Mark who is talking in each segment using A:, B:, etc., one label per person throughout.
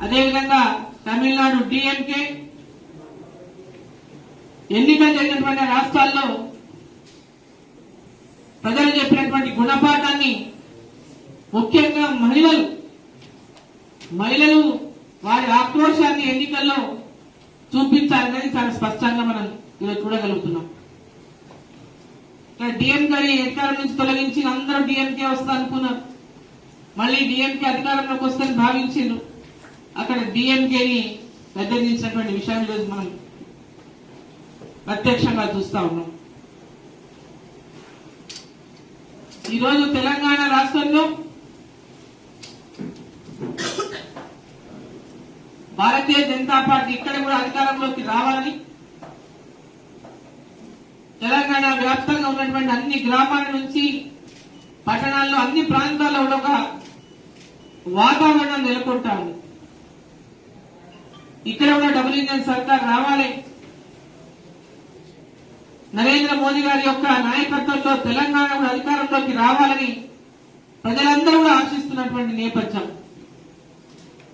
A: అదేవిధంగా తమిళనాడు డిఎంకే ఎన్నికలు జరిగినటువంటి రాష్ట్రాల్లో ప్రజలు చెప్పినటువంటి గుణపాఠాన్ని ముఖ్యంగా మహిళలు వారి ఆక్రోశాన్ని ఎన్నికల్లో చూపించాలనేది చాలా స్పష్టంగా మనం ఈరోజు చూడగలుగుతున్నాం. డిఎంకే అధికారం నుంచి తొలగించి అందరూ డిఎంకే వస్తా అనుకున్నారు. మళ్ళీ డిఎంకే అధికారంలోకి వస్తుందని భావించారు. అక్కడ డిఎంకేని పెద్దదించినటువంటి విషయాన్ని ఈరోజు మనం ప్రత్యక్షంగా చూస్తా ఉన్నాం. ఈరోజు తెలంగాణ రాష్ట్రంలో భారతీయ జనతా పార్టీ ఇక్కడ కూడా అధికారంలోకి రావాలని తెలంగాణ వ్యాప్తంగా ఉన్నటువంటి అన్ని గ్రామాల నుంచి పట్టణాల్లో అన్ని ప్రాంతాల్లో కూడా ఒక వాతావరణం నెలకొంటా ఉంది. ఇక్కడ కూడా డబుల్ ఇంజన్ సర్కార్ రావాలి, నరేంద్ర మోదీ గారి యొక్క నాయకత్వంలో తెలంగాణ కూడా అధికారంలోకి రావాలని ప్రజలందరూ కూడా ఆశిస్తున్నటువంటి నేపథ్యం.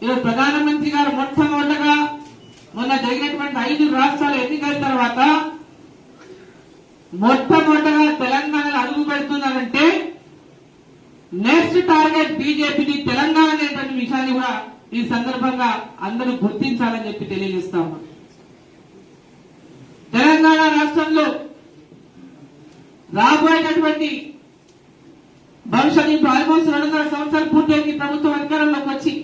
A: ఈరోజు ప్రధానమంత్రి గారు మొట్టమొదటగా మొన్న జరిగినటువంటి 5 రాష్ట్రాల ఎన్నికల తర్వాత మొట్టమొదటగా తెలంగాణలో అడుగు పెడుతున్నారంటే నెక్స్ట్ టార్గెట్ బీజేపీని తెలంగాణ అనేటువంటి విషయాన్ని కూడా ఈ సందర్భంగా అందరూ గుర్తించాలని చెప్పి తెలియజేస్తా ఉన్నాం. తెలంగాణ రాష్ట్రంలో రాబోయేటటువంటి భవిష్యత్తు ఇప్పుడు ఆల్మోస్ట్ 2.5 సంవత్సరాలు పూర్తయింది. ప్రభుత్వం అధికారంలోకి వచ్చి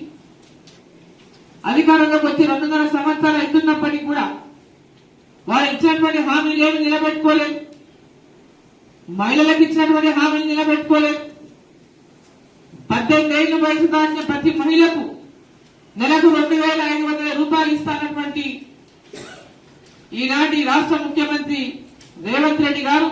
A: 2.5 సంవత్సరాలు అవుతున్నప్పటికీ కూడా వారు ఇచ్చినటువంటి హామీలు ఏమి నిలబెట్టుకోలేదు. మహిళలకు ఇచ్చినటువంటి హామీలు నిలబెట్టుకోలేదు. 18 ఏళ్ల వయసు దాటిన ప్రతి మహిళకు నెలకు 2,500 రూపాయలు ఇస్తానటువంటి ఈనాటి రాష్ట్ర ముఖ్యమంత్రి రేవంత్ రెడ్డి గారు